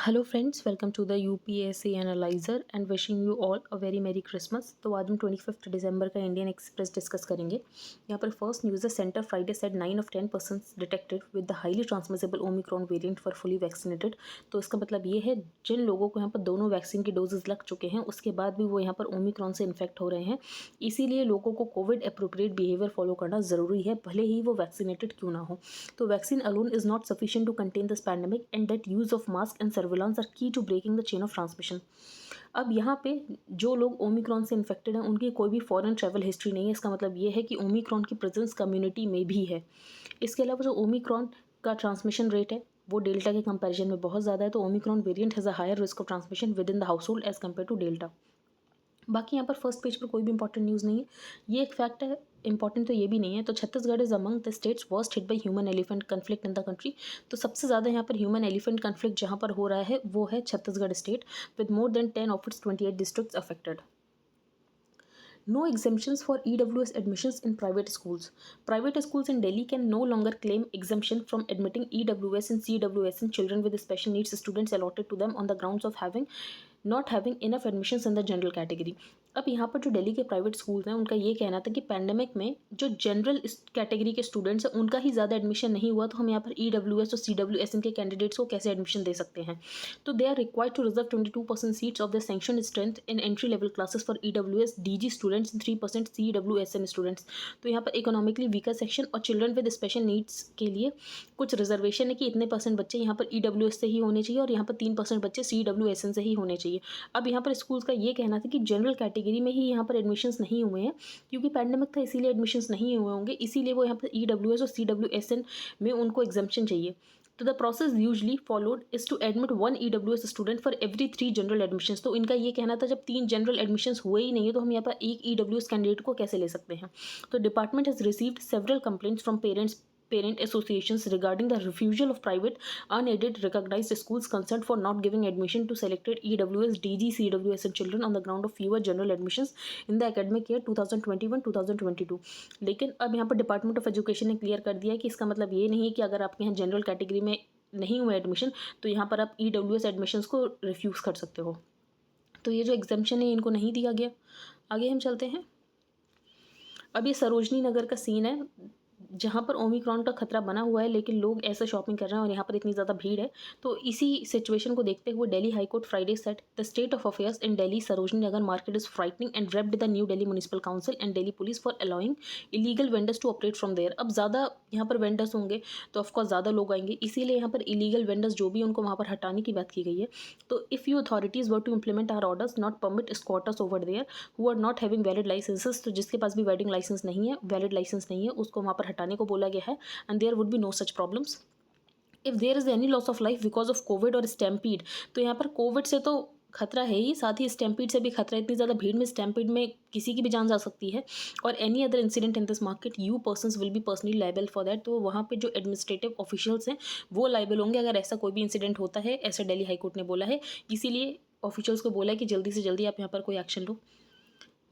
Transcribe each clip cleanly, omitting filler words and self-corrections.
Hello friends, welcome to the UPSC analyser and wishing you all a very merry Christmas. तो आज हम 25 दिसंबर का Indian express discuss करेंगे। यहाँ पर फर्स्ट न्यूज़ है, centre Friday said 9 of 10 persons detected with the highly transmissible Omicron variant for fully vaccinated. तो इसका मतलब ये है, जिन लोगों को यहाँ पर दोनों वैक्सीन की डोजेज लग चुके हैं उसके बाद भी वो यहाँ पर ओमिक्रॉन से इन्फेक्ट हो रहे हैं। इसीलिए लोगों को कोविड अप्रोप्रिएट बिहेवियर फॉलो करना ज़रूरी है, भले ही वो वैक्सीनेटेड क्यों ना हो। तो vaccine alone is not sufficient to contain this pandemic and that use of mask and surveillance are key to breaking the chain of transmission. अब यहाँ पे जो लोग ओमिक्रॉन से इन्फेक्टेड हैं उनकी कोई भी फॉरेन ट्रैवल हिस्ट्री नहीं है। इसका मतलब ये है कि ओमिक्रॉन की प्रेजेंस कम्युनिटी में भी है। इसके अलावा जो ओमिक्रॉन का ट्रांसमिशन रेट है वो डेल्टा के कंपैरिजन में बहुत ज़्यादा है। तो Omicron variant has a higher risk of transmission within the household as compare to Delta. बाकी यहाँ पर फर्स्ट पेज पर कोई भी इंपॉर्टेंट न्यूज़ नहीं है, ये एक फैक्ट है। इंपॉर्टेंट तो ये भी नहीं है। तो Chhattisgarh is among the states worst hit by human elephant conflict in the country. तो सबसे ज़्यादा यहाँ पर ह्यूमन एलिफेंट कन्फ्लिक्ट जहाँ पर हो रहा है वो है Chhattisgarh state, with more than 10 of its 28 districts affected. No exemptions for EWS admissions in private schools. Private schools in Delhi can no longer claim exemption from admitting EWS and CWS in children with special needs students allotted to them on the grounds of not having enough admissions in the general category. अब यहाँ पर जो दिल्ली के private schools हैं उनका ये कहना था कि पैंडेमिक में जो जनरल कैटेगरी के स्टूडेंट्स हैं उनका ही ज़्यादा एडमिशन नहीं हुआ, तो हम यहाँ पर EWS और CWS के कैंडिडेट्स को कैसे एडमिशन दे सकते हैं। तो they are required to reserve 22% seats of the sanction strength in entry level classes for EWS DG students, 3% CWSN students. तो यहाँ पर इकोनॉमिकली वीकर सेक्शन और चिल्ड्रन विद स्पेशल नीड्स के लिए कुछ रिजर्वेशन है कि इतने परसेंट बच्चे यहाँ पर EWS से ही होने चाहिए और यहाँ पर 3% बच्चे CWSN से ही होने चाहिए। अब यहाँ पर स्कूल्स का ये कहना था कि जनरल कैटेगरी में ही यहाँ पर एडमिशन्स नहीं हुए हैं, क्योंकि पैंडेमिक था इसीलिए एडमिशन्स नहीं हुए होंगे, इसीलिए वो यहाँ पर EWS और CWSN में उनको एग्जाम्पशन चाहिए। तो the process usually followed is to admit 1 EWS student for every 3 general admissions. तो इनका ये कहना था, जब 3 जनरल एडमिशन्स हुए ही नहीं है तो हम यहाँ पर एक EWS कैंडिडेट को कैसे ले सकते हैं। तो department has received several complaints from parent associations regarding the refusal of private unaided recognized schools concerned for not giving admission to selected EWS, DG, CWS and children on the ground of fewer general admissions in the academic year 2021-2022। लेकिन अब यहाँ पर department of education ने clear कर दिया है कि इसका मतलब ये नहीं है कि अगर आपके यहाँ जनरल कैटेगरी में नहीं हुए एडमिशन तो यहाँ पर आप EWS एडमिशन्स को रिफ्यूज़ कर सकते हो। तो ये जो एग्जाम्पशन है इनको नहीं दिया गया। आगे हम चलते हैं। अब ये सरोजनी नगर का सीन है जहाँ पर ओमिक्रॉन का खतरा बना हुआ है, लेकिन लोग ऐसा शॉपिंग कर रहे हैं और यहाँ पर इतनी ज़्यादा भीड़ है। तो इसी सिचुएशन को देखते हुए Delhi High Court Friday set the state of affairs in Delhi Sarojini Nagar market is frightening and rapped the New Delhi Municipal Council and Delhi Police for allowing illegal vendors to operate from there. अब ज़्यादा यहाँ पर वेंडर्स होंगे तो ऑफकोर्स ज़्यादा लोग आएंगे, इसीलिए यहाँ पर इलीगल वेंडर्स जो भी उनको वहाँ पर हटाने की बात की गई है। तो if you authorities were to implement our orders not permit squatters over there who are not having valid licences, तो जिसके पास भी वेडिंग लाइसेंस नहीं है, वैलिड लाइसेंस नहीं है, उसको वहाँ पर हटाने को बोला गया है। And there would be no such problems if there is any loss of life because of COVID or stampede। तो यहाँ पर कोविड से तो खतरा है ही, साथ ही स्टैम्पीड से भी खतरा है। इतनी ज़्यादा भीड़ में स्टैम्पीड में किसी की भी जान जा सकती है। और any other incident in this market you persons will be personally liable for that. तो वहाँ पे जो एडमिनिस्ट्रेटिव ऑफिशियल्स हैं वो लाइबल होंगे अगर ऐसा कोई भी इंसिडेंट होता है, ऐसा दिल्ली हाईकोर्ट ने बोला है। इसीलिए ऑफिशियल्स को बोला है कि जल्दी से जल्दी आप यहाँ पर कोई एक्शन लो।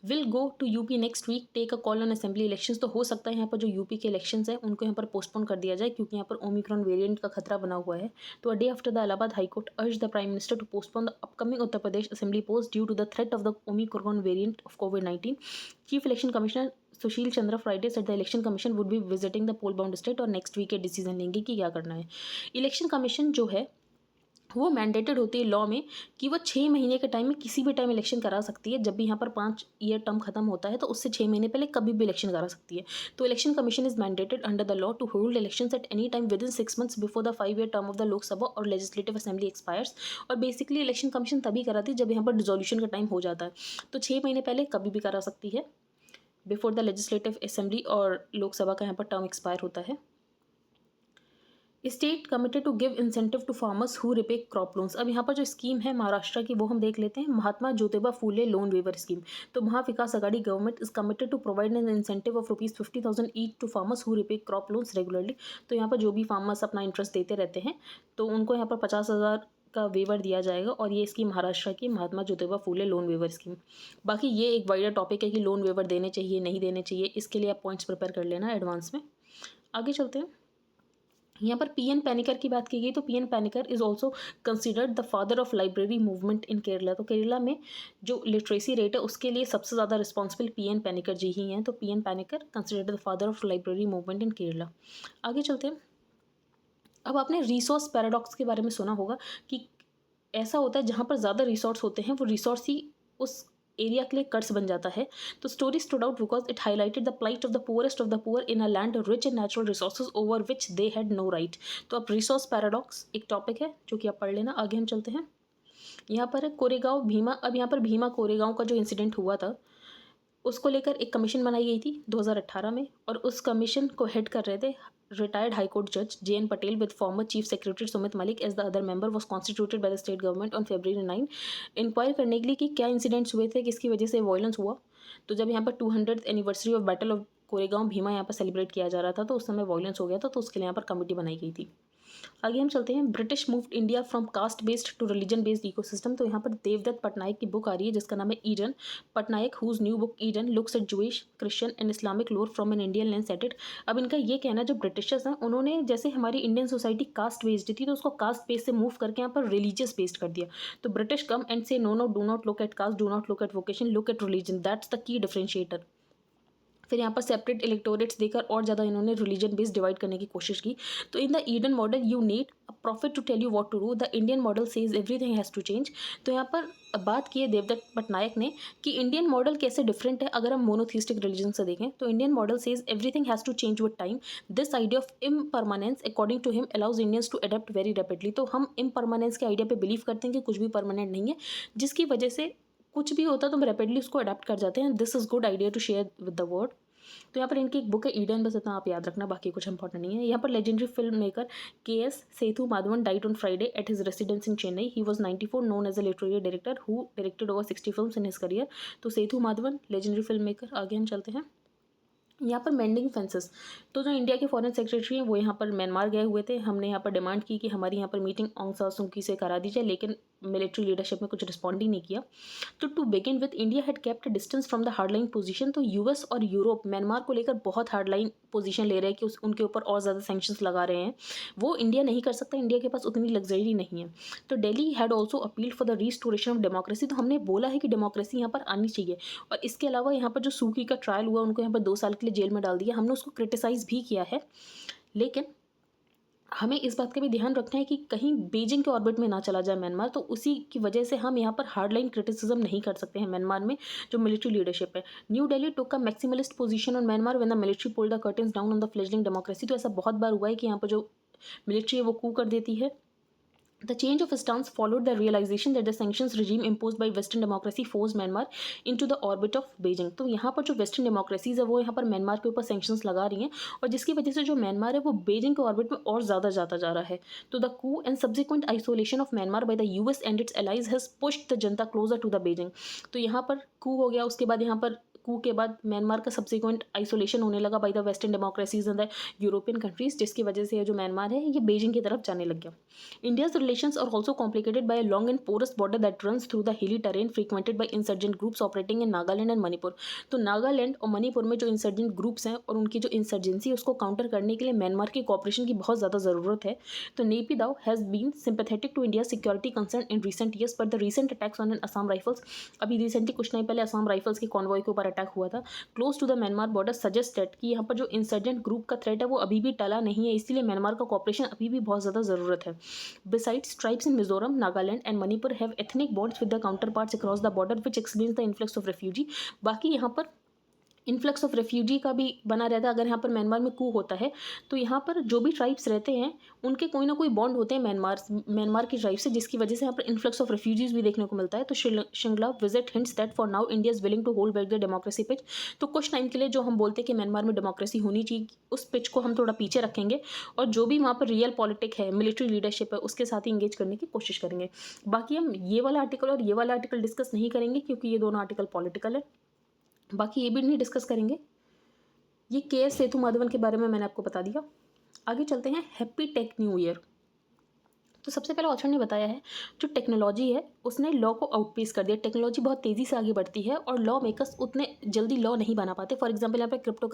Will go to UP next week, take a call on assembly elections. तो हो सकता है यहाँ पर जो यूपी के इलेक्शंस हैं उनको यहाँ पर पोस्टपोन कर दिया जाए, क्योंकि यहाँ पर ओमिक्रॉन वेरिएंट का खतरा बना हुआ है। तो a day after the Allahabad High Court urged the Prime Minister to postpone the upcoming Uttar Pradesh assembly post due to the threat of the Omicron variant of COVID-19। Chief Election Commissioner Sushil Chandra Friday said the Election Commission would be visiting the poll bound state और next week के decision लेंगे कि क्या करना है। Election commission जो है वो मैंडेटेड होती है लॉ में कि वो 6 महीने के टाइम में किसी भी टाइम इलेक्शन करा सकती है। जब भी यहाँ पर 5 ईयर टर्म खत्म होता है तो उससे 6 महीने पहले कभी भी इलेक्शन करा सकती है। तो Election Commission is mandated under the law to hold elections at any time within 6 months before the 5 year term of the Lok Sabha और लेजिस्लेटिव असेंबली एक्सपायर्स। और बेसिकली इलेक्शन कमीशन तभी कराती है जब यहाँ पर डिसोल्यूशन का टाइम हो जाता है। तो 6 महीने पहले कभी भी करा सकती है बिफोर द लेजिस्लेटिव असेंबली और लोकसभा का यहाँ पर टर्म एक्सपायर होता है। State committed to give incentive to farmers who repay crop loans. अब यहाँ पर जो स्कीम है महाराष्ट्र की वो हम देख लेते हैं, Mahatma Jyotiba Phule loan waiver scheme. तो Maha Vikas Aghadi government is committed to provide an incentive of ₹50,000 each to farmers who repay crop loans regularly. तो यहाँ पर जो भी फार्मर्स अपना इंटरेस्ट देते रहते हैं तो उनको यहाँ पर 50,000 का वेवर दिया जाएगा। और ये स्कीम महाराष्ट्र की महात्मा Jyotiba Phule loan waiver scheme. बाकी ये एक वाइडर टॉपिक है कि लोन वेवर देने चाहिए नहीं देने चाहिए, इसके लिए आप पॉइंट्स प्रिपेयर कर लेना एडवांस में। आगे चलते हैं। यहाँ पर पी एन पैनिकर की बात की गई तो P N Panicker is also considered the father of library movement in Kerala. तो केरला में जो लिटरेसी रेट है उसके लिए सबसे ज़्यादा responsible P N Panicker ji ही हैं। तो P N Panicker considered the father of library movement in Kerala. आगे चलते हैं। अब आपने रिसोर्स पैराडॉक्स के बारे में सुना होगा कि ऐसा होता है जहाँ पर ज़्यादा रिसोर्स होते हैं वो रिसोर्स ही उस एरिया के लिए कर्स बन जाता है। तो story stood out because it highlighted the plight of the poorest of the poor in a land rich in natural resources over which they had no right. तो अब रिसोर्स पैराडॉक्स एक टॉपिक है जो कि आप पढ़ लेना। आगे हम चलते हैं। यहाँ पर है कोरेगांव भीमा। अब यहाँ पर भीमा कोरेगांव का जो इंसिडेंट हुआ था उसको लेकर एक कमीशन बनाई गई थी 2018 में, और उस कमीशन को हेड कर रहे थे रिटायर्ड हाईकोर्ट जज J N Patel with former chief secretary Sumit Malik as the other member was constituted by the state government on February 9 inquire करने के लिए कि क्या इंसिडेंट्स हुए थे, किसकी वजह से वायलेंस हुआ। तो जब यहाँ पर 200th anniversary of battle of Koregaon Bhima यहाँ पर सेलिब्रेट किया जा रहा था तो उस समय वायलेंस हो गया था, तो उसके लिए यहाँ पर कमेटी बनाई गई थी। आगे हम चलते हैं। British moved India from caste based to religion based ecosystem. तो यहाँ पर देवदत्त पटनायक की बुक आ रही है जिसका नाम है Eden. Pattanaik whose new book Eden looks at Jewish Christian and Islamic lore from an Indian lens at it. अब इनका ये कहना, जो ब्रिटिशर्स हैं उन्होंने जैसे हमारी इंडियन सोसाइटी कास्ट बेस्ड थी तो उसको कास्ट बेस्ड से मूव करके यहाँ पर रिलीजियस बेस्ड कर दिया। तो British come and say no no do not look at caste, do not look at vocation, look at religion, that's the key differentiator. फिर यहाँ पर सेपरेट इलेक्टोरेट्स देकर और ज़्यादा इन्होंने रिलीजन बेस्ड डिवाइड करने की कोशिश की। तो in the Eden model you need a prophet to tell you what to do, the Indian model says everything has to change. तो यहाँ पर बात की है देवदत्त पटनायक ने कि इंडियन मॉडल कैसे डिफरेंट है अगर हम मोनोथिस्टिक रिलीजन से देखें। तो Indian model says everything has to change with time, this idea of impermanence according to him allows Indians to adapt very rapidly. तो हम इम्परमानेंस के आइडिया पे बिलीव करते हैं कि कुछ भी परमानेंट नहीं है, जिसकी वजह से कुछ भी होता है तो हम रैपिडली उसको अडेप्ट कर जाते हैं। This is good idea to share with the world. तो यहाँ पर इनकी एक बुक है ईडन, बस इतना आप याद रखना, बाकी कुछ इंपॉर्टेंट नहीं है। यहाँ पर legendary film maker KS Sethu Madhavan died on Friday at his residence in Chennai. He was 94, known as a literary director who directed over 60 films in his career. तो Sethu Madhavan legendary film maker. आगे हम चलते हैं। यहाँ पर मेंडिंग फेंसेस। तो जो इंडिया के फॉरेन सेक्रेटरी हैं वो यहाँ पर म्यांमार गए हुए थे। हमने यहाँ पर डिमांड की कि हमारी यहाँ पर मीटिंग ऑंग सान सू की से करा दी जाए, लेकिन मिलिट्री लीडरशिप में कुछ रिस्पॉन्ड ही नहीं किया। तो to begin with India had kept distance from the hardline position. तो यूएस और यूरोप म्यांमार को लेकर बहुत हार्डलाइन पोजीशन ले रहे हैं कि उनके ऊपर और ज़्यादा सैंक्शंस लगा रहे हैं। वो इंडिया नहीं कर सकता, इंडिया के पास उतनी लग्जरी नहीं है। तो Delhi had also appealed for the restoration of democracy. तो हमने बोला है कि डेमोक्रेसी यहाँ पर आनी चाहिए। और इसके अलावा यहाँ पर जो सूकी का ट्रायल हुआ उनको यहाँ पर 2 साल के लिए जेल में डाल दिया, हमने उसको क्रिटिसाइज़ भी किया है। लेकिन हमें इस बात का भी ध्यान रखना है कि कहीं बीजिंग के ऑर्बिट में ना चला जाए म्यांमार। तो उसी की वजह से हम यहाँ पर हार्डलाइन क्रिटिसिज्म नहीं कर सकते हैं म्यांमार में जो मिलिट्री लीडरशिप है। New Delhi took a maximalist position on Myanmar when the military pulled the curtains down on the fledgling democracy. तो ऐसा बहुत बार हुआ है कि यहाँ पर जो मिलिट्री है वो कू कर देती है। The change of stance followed the realization that the sanctions regime imposed by Western democracy forced Myanmar into the orbit of Beijing। तो यहाँ पर जो वेस्टर्न डेमोक्रेसीज है वो यहाँ पर म्यांमार के ऊपर सैंक्शंस लगा रही हैं, और जिसकी वजह से जो म्यांमार है वो बेजिंग के ऑर्बिट में और ज़्यादा जाता जा रहा है। तो the coup and subsequent isolation of Myanmar by the US and its allies has pushed the junta closer to the Beijing. तो यहाँ पर कू हो गया, उसके बाद यहाँ पर कू के बाद म्यांमार का सब्सिक्वेंट आइसोलेशन होने लगा by the western democracies and the European countries, जिसकी वजह से ये जो म्यांमार है ये बेजिंग की तरफ जाने लग गया। India's relations are also complicated by a long and porous border that runs through the hilly terrain frequented by insurgent groups operating in Nagaland and Manipur। तो नागालैंड और मणिपुर में जो इंसर्जेंट ग्रुप्स हैं और उनकी जो इंसर्जेंसी है उसको काउंटर करने के लिए म्यांमार की कॉपरेशन की बहुत ज़्यादा ज़रूरत है। तो Naypyidaw has been sympathetic to India security concern in recent years, पर the recent attacks on an Assam rifles, अभी रिसेंटली कुछ टाइम पहले असम राइफल्स के कॉन्वॉय के ऊपर अटैक हुआ था close to the Myanmar border, suggest that कि यहाँ पर जो इंसर्जेंट ग्रुप का थ्रेट है वो अभी भी टला नहीं है, इसीलिए म्यांमार का कॉपरेशन अभी भी बहुत ज़्यादा ज़रूरत है। Besides, tribes in Mizoram, Nagaland and Manipur have ethnic bonds with their counterparts across the border, which explains the influx of refugee। बाकी यहाँ पर इन्फ्लक्स ऑफ रेफ्यूजी का भी बना रहता है। अगर यहाँ पर म्यांमार में कू होता है तो यहाँ पर जो भी ट्राइब्स रहते हैं उनके कोई ना कोई बॉन्ड होते हैं म्यांमार की ट्राइब से, जिसकी वजह से यहाँ पर इन्फ्लक्स ऑफ रेफ्यूजीज भी देखने को मिलता है। तो Shringla visit hints that for now India is willing to hold back the democracy pitch. तो कुछ टाइम के लिए जो हम बोलते हैं कि म्यांमार में डेमोक्रेसी होनी चाहिए उस पिच को हम थोड़ा पीछे रखेंगे, और जो भी वहाँ पर रियल पॉलिटिक है, मिलिट्री लीडरशिप है, उसके साथ ही इंगेज करने की कोशिश करेंगे। बाकी हम ये वाला आर्टिकल और ये वाला आर्टिकल डिस्कस नहीं करेंगे क्योंकि ये दोनों आर्टिकल पॉलिटिकल है। बाकी ये भी नहीं डिस्कस करेंगे। ये KS सेतु माधवन के बारे में मैंने आपको बता दिया। आगे चलते हैं। Happy tech new year. तो सबसे पहले ऑथर ने बताया है जो टेक्नोलॉजी है उसने लॉ को आउटपेस कर दिया। टेक्नोलॉजी बहुत तेज़ी से आगे बढ़ती है और लॉ मेकर्स उतने जल्दी लॉ नहीं बना पाते। फॉर एग्जांपल यहाँ पे क्रिप्टो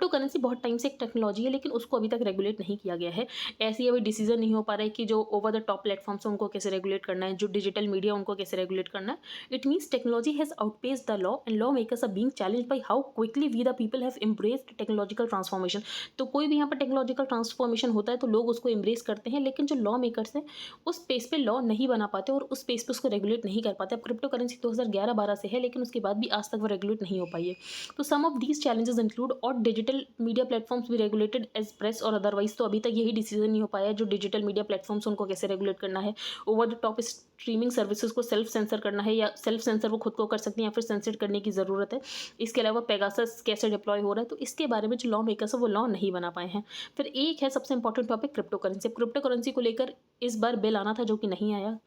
करेंसी बहुत टाइम से एक टेक्नोलॉजी है, लेकिन उसको अभी तक रेगुलेट नहीं किया गया है। ऐसे ही अभी डिसीजन नहीं हो पा रहा है कि जो ओवर द टॉप प्लेटफॉर्म्स हैं उनको कैसे रेगुलेट करना है, जो डिजिटल मीडिया उनको कैसे रेगुलेट करना है। It means technology has outpace the law and law makers are being challenged by how quickly we the people have embraced technological transformation. तो कोई भी यहाँ पर टेक्नोलॉजिकल ट्रांसफॉर्मेशन होता है तो लोग उसको एम्ब्रेस करते हैं, लेकिन जो लॉ मेकर्स हैं उस स्पेस पे लॉ नहीं बना पाते और उस स्पेस पे उसको रेगुलेट नहीं कर पाते। अब क्रिप्टो करेंसी 2011-12 से है, लेकिन उसके बाद भी आज तक वो रेगुलेट नहीं हो पाई है। तो सम ऑफ दीज चैलेंजेस इंक्लूड और डिजिटल मीडिया प्लेटफॉर्म्स भी रेगुलेटेड एज प्रेस और अदरवाइज। तो अभी तक यही डिसीजन नहीं हो पाया है जो डिजिटल मीडिया प्लेटफॉर्म्स उनको कैसे रेगुलेट करना है। Over the top streaming services को सेल्फ सेंसर करना है, या सेल्फ सेंसर वो खुद को कर सकती हैं या फिर सेंसर करने की ज़रूरत है। इसके अलावा पेगासस कैसे डिप्लॉय हो रहा है, तो इसके बारे में जो लॉ मेकर्स है वो लॉ नहीं बना पाए हैं। फिर एक है सबसे important topic crypto currency. Crypto currency को लेकर इस बार बिल आना था जो कि नहीं आया।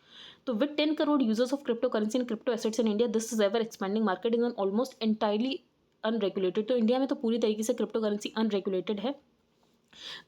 तो with 10 crore users of crypto currency and crypto assets in India, this is ever expanding market is almost entirely unregulated. तो इंडिया में तो पूरी तरीके से क्रिप्टो करेंसी अनरेगुलेटेड है।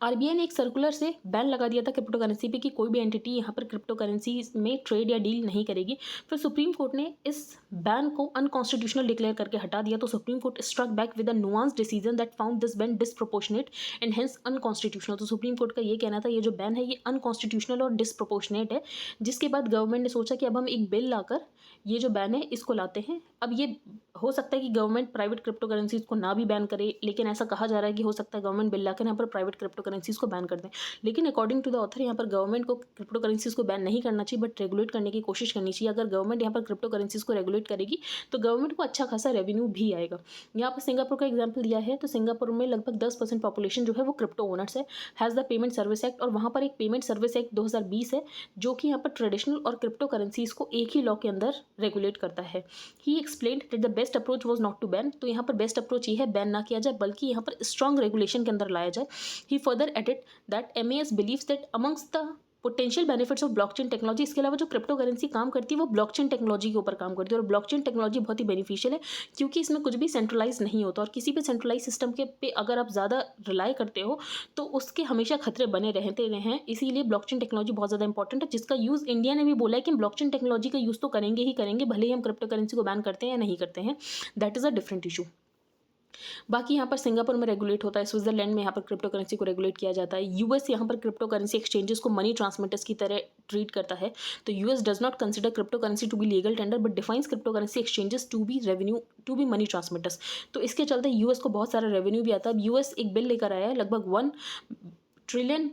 आरबीआई ने एक सर्कुलर से बैन लगा दिया था क्रिप्टो करेंसी पे कि कोई भी एंटिटी यहाँ पर क्रिप्टो करेंसी में ट्रेड या डील नहीं करेगी। फिर सुप्रीम कोर्ट ने इस बैन को अनकॉन्स्टिट्यूशनल डिक्लेयर करके हटा दिया। तो Supreme Court struck back with a nuance decision that found this ban disproportionate and hence unconstitutional. तो सुप्रीम कोर्ट का ये कहना था ये जो बैन है ये अनकॉन्स्टिट्यूशनल और डिसप्रोपोर्शनेट है, जिसके बाद गवर्नमेंट ने सोचा कि अब हम एक बिल लाकर ये जो बैन है इसको लाते हैं। अब ये हो सकता है कि गवर्नमेंट प्राइवेट क्रिप्टो करेंसीज को ना भी बैन करे, लेकिन ऐसा कहा जा रहा है कि हो सकता है गवर्नमेंट बिल लाकर यहाँ पर प्राइवेट क्रिप्टो करेंसीज को बैन कर दें। लेकिन अकॉर्डिंग टू द ऑथर यहाँ पर गवर्नमेंट को क्रिप्टो करेंसीज को बैन नहीं करना चाहिए, बट रेगुलेट करने की कोशिश करनी चाहिए। अगर गवर्नमेंट यहाँ पर क्रिप्टो करेंसीज को रेगुलेट करेगी तो गवर्नमेंट को अच्छा खासा रेवेन्यू भी आएगा। यहाँ पर सिंगापुर का एग्जाम्पल दिया है, तो सिंगापुर में लगभग 10% पॉपुलेशन जो है वो क्रिप्टो ओनर्स है, has the payment service act, और वहाँ पर एक पेमेंट सर्विस एक्ट 2020 है जो कि यहाँ पर ट्रेडिशनल और क्रिप्टो करेंसीज को एक ही लॉ के अंदर रेगुलेट करता है। He explained that the best approach was not to ban. तो यहाँ पर बेस्ट अप्रोच ये है बैन ना किया जाए, बल्कि यहाँ पर स्ट्रॉन्ग रेगुलेशन के अंदर लाया जाए। He further added that MAS believes that amongst the potential benefits of blockchain technology, इसके अलावा जो क्रिप्टो करेंसी काम करती है वो ब्लॉकचेन टेक्नोलॉजी के ऊपर काम करती है। और ब्लॉकचेन टेक्नोलॉजी बहुत ही बेनिफिशियल है क्योंकि इसमें कुछ भी सेंट्रलाइज नहीं होता, और किसी भी सेंट्रलाइज सिस्टम के पे अगर आप ज़्यादा रिलाई करते हो तो उसके हमेशा खतरे बने रहते हैं। इसीलिए ब्लॉकचेन टेक्नोलॉजी बहुत ज़्यादा इंपॉर्टेंट है, जिसका यूज़ इंडिया ने भी बोला है कि ब्लॉकचेन टेक्नोलॉजी का यूज़ तो करेंगे ही करेंगे, भले ही हम क्रिप्टो करेंसी को बैन करते हैं या नहीं करते हैं, that is a different issue. बाकी यहाँ पर सिंगापुर में रेगुलेट होता है, स्विट्जरलैंड में यहाँ पर क्रिप्टो करेंसी को रेगुलेट किया जाता है। यूएस यहाँ पर क्रिप्टो करेंसी एक्सचेंजेस को मनी ट्रांसमिटर्स की तरह ट्रीट करता है। तो US does not consider crypto currency to be legal tender but defines crypto currency exchanges to be money transmitters. तो इसके चलते यूएस को बहुत सारा रेवेन्यू भी आता है। अब यूएस एक बिल लेकर आया है, लगभग $1 ट्रिलियन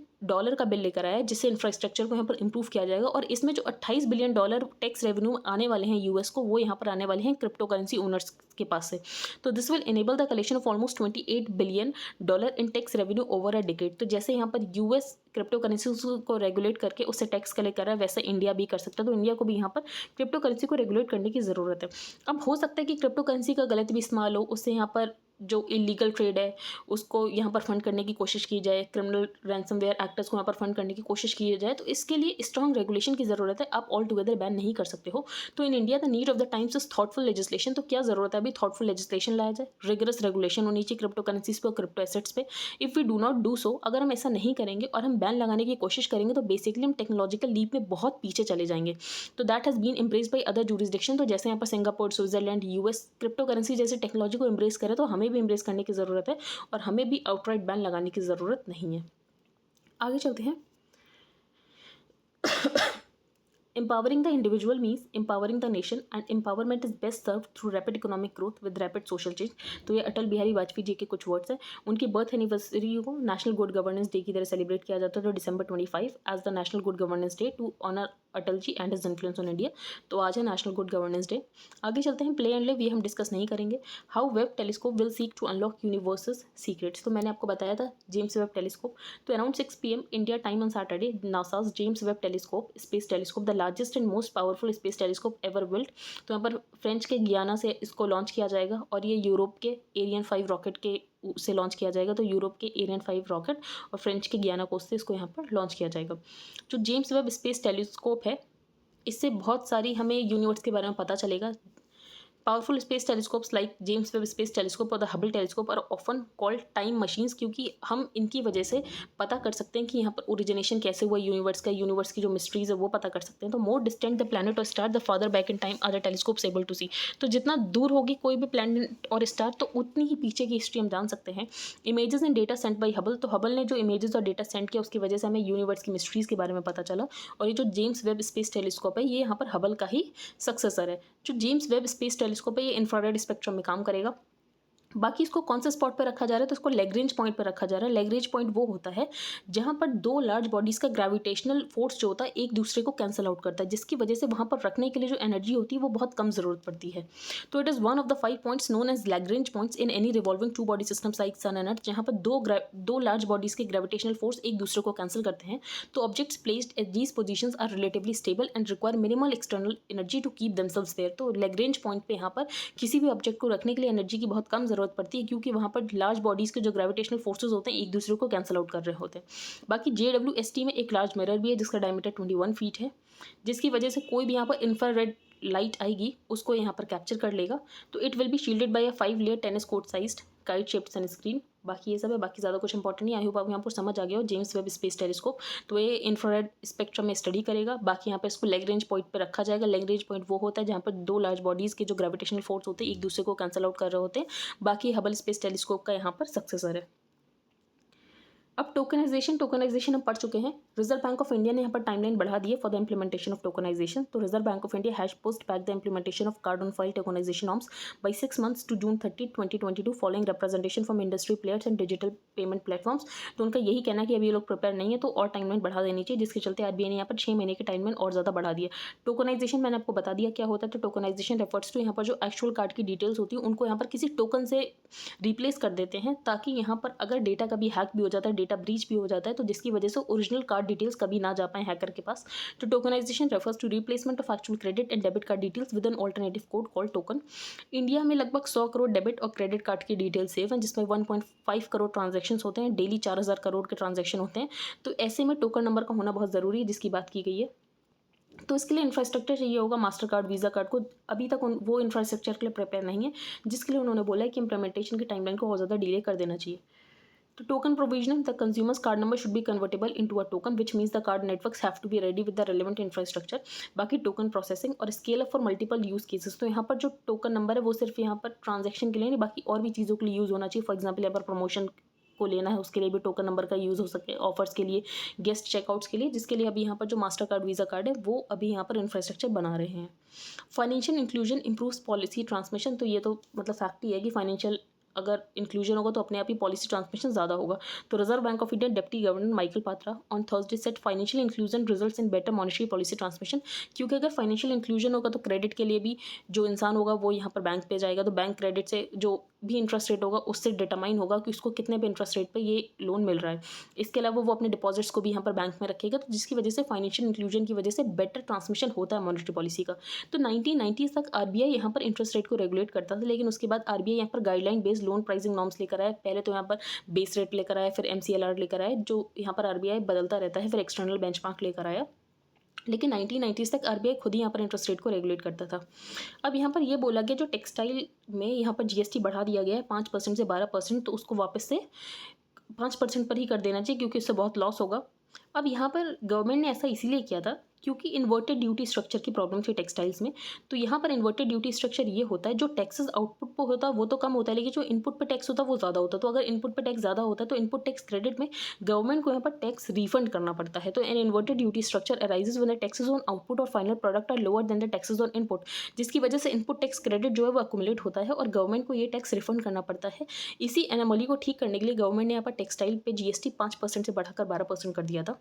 का बिल लेकर आया है, जिससे इंफ्रास्ट्रक्चर को यहाँ पर इंप्रूव किया जाएगा। और इसमें जो $28 बिलियन टैक्स रेवेन्यू आने वाले हैं यूएस को, वो यहाँ पर आने वाले हैं क्रिप्टो करेंसी ओनर्स के पास से। तो this will enable the collection of almost $28 billion in tax revenue over a decade. तो जैसे यहाँ पर यूएस क्रिप्टो करेंसी को रेगुलेट करके उससे टैक्स कलेक्ट कर रहा है, वैसे इंडिया भी कर सकता है। तो इंडिया को भी यहाँ पर क्रिप्टो करेंसी को रेगुलेट करने की ज़रूरत है। अब हो सकता है कि क्रिप्टो करेंसी का गलत भी इस्तेमाल हो, उससे यहाँ पर जो इलीगल ट्रेड है उसको यहाँ पर फंड करने की कोशिश की जाए, क्रिमिनल रैंसमवेयर एक्टर्स को यहाँ पर फंड करने की कोशिश की जाए। तो इसके लिए स्ट्रॉन्ग रेगुलेशन की ज़रूरत है, आप ऑल टुगेदर बैन नहीं कर सकते हो। तो in India the need of the times is thoughtful legislation. तो क्या ज़रूरत है, अभी थॉटफुल लेजिस्लेशन लाया जाए, रिगरस रेगुलेशन होनी चाहिए क्रिप्टो करेंसीज पे और क्रिप्टो एसेट्स पे। If we do not do so, अगर हम ऐसा नहीं करेंगे और हम बैन लगाने की कोशिश करेंगे तो बेसिकली हम टेक्नोलॉजिकल लीप में बहुत पीछे चले जाएंगे। तो that has been embraced by other jurisdiction. तो जैसे यहाँ पर Singapore, Switzerland, US crypto currency जैसे टेक्नोलॉजी को एम्ब्रेस करे, तो हमें भी एम्ब्रेस करने की ज़रूरत है और हमें भी आउटराइट बैन लगाने की ज़रूरत नहीं है। आगे चलते हैं। Empowering the individual means empowering the nation and empowerment is best served through rapid economic growth with rapid social change। तो ये अटल बिहारी वाजपेयी जी के कुछ वर्ड्स हैं। उनकी बर्थ एनिवर्सरी को नेशनल गुड गवर्नेंस डे की तरह सेलिब्रेट किया जाता है, तो December 25 as the national good governance day to honour Atal ji and his influence on India. तो आज है नेशनल गुड गवर्नेंस डे। आगे चलते हैं। प्ले एंड लिव, ये हम डिस्कस नहीं करेंगे। How Webb telescope will seek to unlock universes secrets. तो मैंने आपको बताया था जेम्स वेब टेलीस्कोप। तो around 6 PM India time on Saturday, NASA's James Webb telescope, space telescope, the largest and most powerful space telescope ever built. तो यहाँ पर French के गियाना से इसको लॉन्च किया जाएगा और ये यूरोप के एरियन 5 रॉकेट के से लॉन्च किया जाएगा। तो यूरोप के एरियन 5 रॉकेट और फ्रेंच के गियाना कोस्ट से इसको यहाँ पर लॉन्च किया जाएगा। जो जेम्स वेब स्पेस टेलीस्कोप है, इससे बहुत सारी हमें यूनिवर्स के बारे में पता चलेगा। Powerful space telescopes like James Webb space telescope और the Hubble telescope are often called time machines, क्योंकि हम इनकी वजह से पता कर सकते हैं कि यहाँ पर ओरिजिनेशन कैसे हुआ यूनिवर्स का, यूनिवर्स की जो मिस्ट्रीज है वो पता कर सकते हैं। तो मोर डिस्टेंट द प्लैनेट और star the farther back in time are the telescopes able to see. तो जितना दूर होगी कोई भी प्लैनेट और स्टार, तो उतनी ही पीछे की हिस्ट्री हम जान सकते हैं। Images and data sent by Hubble, तो हबल ने जो इमेजेस और डेटा सेंड किया उसकी वजह से हमें यूनिवर्स की मिस्ट्रीज के बारे में पता चला। और ये जो जेम्स वेब स्पेस टेलीस्कोप है ये यहाँ पर हबल का ही सक्सेसर है। जो जेम्स वेब स्पेस टेलीस्कोप है ये इंफ्रारेड स्पेक्ट्रम में काम करेगा। बाकी इसको कौन से स्पॉट पर रखा जा रहा है, तो इसको लैग्रेंज पॉइंट पर रखा जा रहा है। लैग्रेंज पॉइंट वो होता है जहाँ पर दो लार्ज बॉडीज़ का ग्रेविटेशनल फोर्स जो होता है एक दूसरे को कैंसिल आउट करता है, जिसकी वजह से वहाँ पर रखने के लिए जो एनर्जी होती है वो बहुत कम ज़रूरत पड़ती है। तो it is one of the 5 points known as Lagrange points in any revolving two body systems like sun and earth, जहाँ पर दो लार्ज बॉडीज़ के ग्रेविटेशनल फोर्स एक दूसरे को कैंसिल करते हैं। तो objects placed at these positions are relatively stable and require minimal external energy to keep themselves there. तो लैग्रेंज पॉइंट पे यहाँ पर किसी भी ऑब्जेक्ट को रखने के लिए एनर्जी की बहुत कम ज़रूरत पड़ती है, क्योंकि वहाँ पर लार्ज बॉडीज़ के जो ग्रेविटेशनल फोर्सेज होते हैं एक दूसरे को कैंसिल आउट कर रहे होते हैं। बाकी JWST में एक लार्ज मिरर भी है जिसका डायमीटर 21 फीट है, जिसकी वजह से कोई भी यहाँ पर इंफ्रारेड लाइट आएगी उसको यहाँ पर कैप्चर कर लेगा। तो it will be shielded by a 5 layer tennis court sized kite shaped sunscreen. बाकी ये सब है, बाकी ज़्यादा कुछ इंपॉर्टेंट नहीं। आई होप आप यहाँ पर समझ आ गया हो। जेम्स वेब स्पेस टेलीस्कोप तो ये इंफ्रारेड स्पेक्ट्रम में स्टडी करेगा। बाकी यहाँ पे इसको लैग्रेंज पॉइंट पे रखा जाएगा। लैग्रेंज पॉइंट वो होता है जहाँ पर दो लार्ज बॉडीज़ के जो ग्रेविटेशनल फोर्स होते हैं एक दूसरे को कैंसिल आउट कर रहे होते हैं। बाकी हबल स्पेस टेलीस्कोप का यहाँ पर सक्सेसर है। अब टोकनाइजेशन हम पढ़ चुके हैं। रिजर्व बैंक ऑफ इंडिया ने यहाँ पर टाइमलाइन बढ़ा दी है for the implementation of tokenisation. तो Reserve Bank of India has post back the implementation of card on file tokenisation norms by 6 months to June 30, 2022 following representation from industry players and digital payment platforms. तो उनका यही कहना है कि अभी ये लोग प्रिपेयर नहीं है तो और टाइमलाइन बढ़ा देनी चाहिए, जिसके चलते RBI ने यहाँ पर 6 महीने की टाइमलाइन और ज़्यादा बढ़ा दिया। टोकनाइजेशन मैंने आपको बता दिया क्या होता है। तो टोकनाइजेशन रेफर्स टू यहाँ पर जो एक्चुअल कार्ड की डिटेल्स होती है उनको यहाँ पर किसी टोकन से रिप्लेस कर देते हैं, ताकि यहाँ पर अगर डेटा कभी हैक भी हो जाता है, डेटा ब्रीच भी हो जाता है, तो जिसकी वजह से ओरिजिनल कार्ड डिटेल्स कभी ना जा पाए हैकर के पास। तो tokenization refers to replacement of actual credit and debit card details with an alternative code called token. India में लगभग 100 करोड़ डेबिट और क्रेडिट कार्ड की डिटेल सेव हैं, जिसमें 1.5 करोड़ ट्रांजेक्शन होते हैं। डेली 4000 करोड़ के ट्रांजेक्शन होते हैं। तो ऐसे में टोकन नंबर का होना बहुत ज़रूरी है, जिसकी बात की गई है। तो इसके लिए इंफ्रास्ट्रक्चर चाहिए होगा। मास्टर कार्ड, वीज़ा कार्ड को अभी तक वो इंफ्रास्ट्रक्चर के लिए प्रिपेयर नहीं है, जिसके लिए उन्होंने बोला है कि इंप्लीमेंटेशन की टाइमलाइन को और ज़्यादा डिले कर देना चाहिए। तो token provisioning, the consumers card number should be convertible into a token which means the card networks have to be ready with the relevant infrastructure. बाकी टोकन प्रोसेसिंग और scale up for multiple use cases. तो यहाँ पर जो token number है वो सिर्फ यहाँ पर ट्रांजेक्शन के लिए नहीं, बाकी और भी चीज़ों के लिए यूज़ होना चाहिए। फॉर एग्जाम्पल यहाँ पर प्रमोशन को लेना है उसके लिए भी टोकन नंबर का यूज़ हो सके, ऑफर्स के लिए, गेस्ट चेकआउट्स के लिए, जिसके लिए अभी यहाँ पर जो मास्टर कार्ड, वीज़ा कार्ड है वो अभी यहाँ पर इंफ्रास्ट्रक्चर बना रहे हैं। Financial inclusion improves policy transmission. तो ये तो मतलब फैक्ट ही है कि फाइनेंशियल अगर इंक्लूजन होगा तो अपने आप ही पॉलिसी ट्रांसमिशन ज़्यादा होगा। तो Reserve Bank of India deputy governor Michael Patra on Thursday set financial inclusion results in better monetary policy transmission. क्योंकि अगर फाइनेंशियल इंक्लूजन होगा तो क्रेडिट के लिए भी जो इंसान होगा वो यहाँ पर बैंक पे जाएगा, तो बैंक क्रेडिट से जो भी इंटरेस्ट रेट होगा उससे डिटरमाइन होगा कि उसको कितने पे इंटरेस्ट रेट पे ये लोन मिल रहा है। इसके अलावा वो अपने डिपॉजिट्स को भी यहाँ पर बैंक में रखेगा, तो जिसकी वजह से फाइनेंशियल इंक्लूजन की वजह से बेटर ट्रांसमिशन होता है मॉनेटरी पॉलिसी का। तो 1990s तक RBI यहाँ पर इंटरेस्ट रेट को रेगुलेट करता था, लेकिन उसके बाद RBI यहाँ पर guideline based loan pricing norms लेकर आया। पहले तो यहाँ पर बेस रेट लेकर आया, फिर MCLR लेकर आया, जो यहाँ पर RBI बदलता रहता है, फिर एक्सटर्नल बेंचमार्क लेकर आया। लेकिन 1990s तक RBI खुद ही यहाँ पर इंटरेस्ट रेट को रेगुलेट करता था। अब यहाँ पर ये बोला गया जो टेक्सटाइल में यहाँ पर GST बढ़ा दिया गया है 5% से 12%, तो उसको वापस से 5% पर ही कर देना चाहिए, क्योंकि इससे बहुत लॉस होगा। अब यहाँ पर गवर्नमेंट ने ऐसा इसीलिए किया था क्योंकि इन्वर्टेड ड्यूटी स्ट्रक्चर की प्रॉब्लम थी टेक्सटाइल्स में। तो यहाँ पर इन्वर्टेड ड्यूटी स्ट्रक्चर ये होता है, जो टैक्सेस आउटपुट पे होता है वो तो कम होता है, लेकिन जो इनपुट पे टैक्स होता है वो ज़्यादा होता है। तो अगर इनपुट पे टैक्स ज़्यादा होता है तो इनपुट टैक्स क्रेडिट में गवर्नमेंट को यहाँ पर टैक्स रिफंड करना पड़ता है। तो an inverted duty structure arises when the taxes on output और final product are lower than the taxes on input, जिसकी वजह से इनपुट टैक्स क्रेडिट जो है वो अक्यूमुलेट होता है और गवर्नमेंट को ये टैक्स रिफंड करना पड़ता है। इसी एनोमली को ठीक करने के लिए गवर्नमेंट ने यहाँ पर टेक्सटाइल पे GST 5% से बढ़ाकर 12% कर दिया था।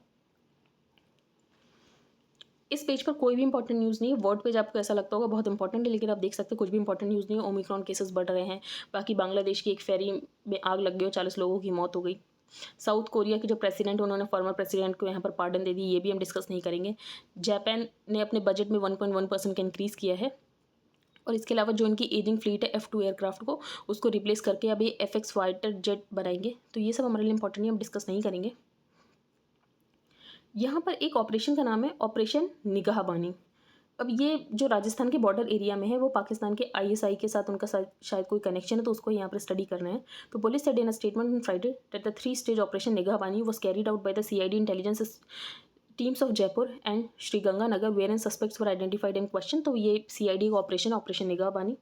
इस पेज पर कोई भी इंपॉर्टेंट न्यूज़ नहीं है। वर्ड पेज आपको ऐसा लगता होगा बहुत इंपॉर्टेंट है, लेकिन आप देख सकते हैं कुछ भी इंपॉर्टेंट न्यूज़ नहीं है। ओमिक्रॉन केसेस बढ़ रहे हैं। बाकी बांग्लादेश की एक फेरी में आग लग गई और 40 लोगों की मौत हो गई। साउथ कोरिया के जो प्रेसिडेंट उन्होंने फॉर्मर प्रेसिडेंट को यहाँ पर पार्डन दे दी, ये भी हम डिस्कस नहीं करेंगे। जापान ने अपने बजट में 1.1% का इंक्रीज़ किया है। और इसके अलावा जो इनकी एजिंग फ्लीट है F2 एयरक्राफ्ट को उसको रिप्लेस करके अभी FX फाइटर जेट बनाएंगे। तो ये सब हमारे लिए इंपॉर्टेंट है, हम डिस्कस नहीं करेंगे। यहाँ पर एक ऑपरेशन का नाम है ऑपरेशन निगाहबानी। अब ये जो राजस्थान के बॉर्डर एरिया में है वो पाकिस्तान के आईएसआई के साथ उनका शायद कोई कनेक्शन है, तो उसको यहाँ पर स्टडी करना है। तो police said in a statement on Friday that the 3-stage operation Nigahbani was carried out by the CID intelligence teams of Jaipur and Sriganganagar where and suspects were identified and question. तो ये सीआईडी का ऑपरेशन निगाहबानी।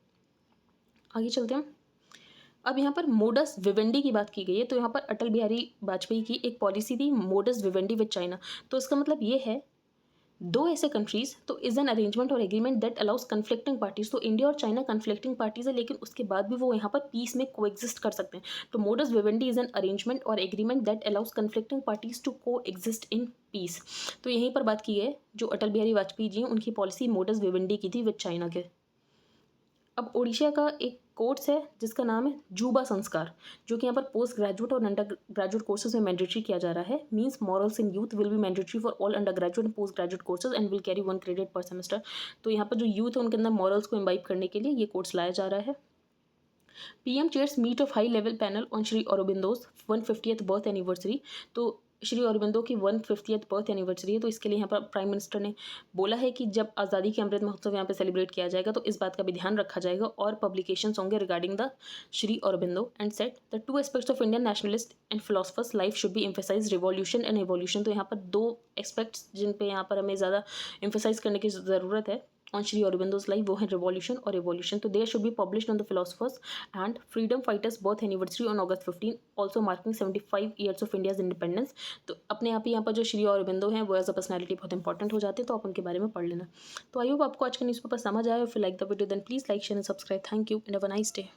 आगे चलते हैं। अब यहाँ पर मोडस विवेंडी की बात की गई है। तो यहाँ पर अटल बिहारी वाजपेयी की एक पॉलिसी थी मोडस विवेंडी विद चाइना। तो इसका मतलब ये है दो ऐसे कंट्रीज तो इज एन अरेंजमेंट और agreement that allows conflicting parties. तो इंडिया और चाइना कन्फ्लिक्टिंग पार्टीज है, लेकिन उसके बाद भी वो यहाँ पर पीस में को एग्जिस्ट कर सकते हैं। तो modus vivendi is an arrangement और agreement that allows conflicting parties to coexist in peace. तो यहीं पर बात की है जो अटल बिहारी वाजपेयी जी हैं उनकी पॉलिसी मोडस विवेंडी की थी विद चाइना के। अब ओडिशा का एक कोर्स है जिसका नाम है जुबा संस्कार, जो कि यहाँ पर पोस्ट ग्रेजुएट और अंडर ग्रेजुएट कोर्सेज में मैंडेटरी किया जा रहा है। Means morals in youth will be mandatory for all under graduate and post graduate courses and will carry 1 credit पर सेमेस्टर। तो यहाँ पर जो यूथ है उनके अंदर मॉरल्स को इम्बाइब करने के लिए ये कोर्स लाया जा रहा है। PM chairs meet of high level panel on Shri Aurobindo's 150th birth anniversary. तो श्री अरबिंदो की 150th बर्थ एनिवर्सरी है, तो इसके लिए यहाँ पर प्राइम मिनिस्टर ने बोला है कि जब आज़ादी के अमृत महोत्सव यहाँ पे सेलिब्रेट किया जाएगा तो इस बात का भी ध्यान रखा जाएगा और पब्लिकेशंस होंगे regarding the Shri Aurobindo and set the 2 aspects of Indian nationalist and philosophers life should be emphasise revolution and evolution. तो यहाँ पर 2 एस्पेक्ट्स जिन पे यहाँ पर हमें ज़्यादा एम्फेसाइज करने की ज़रूरत है on Shri Aurobindo's life वो है revolution और evolution। तो they should be published on the philosophers and freedom fighters birth anniversary on August 15 also marking 75 years of India's independence। तो अपने आप ही यहाँ पर जो श्री अरबिंदो हैं वो एज अ पर्सनैलिटी बहुत इंपॉर्टेंट हो जाते हैं, तो आप उनके बारे में पढ़ लेना। तो आई होप आपको आज का न्यूज़पेपर समझ आया। If you like the video then please like share and subscribe. Thank you and have a nice day.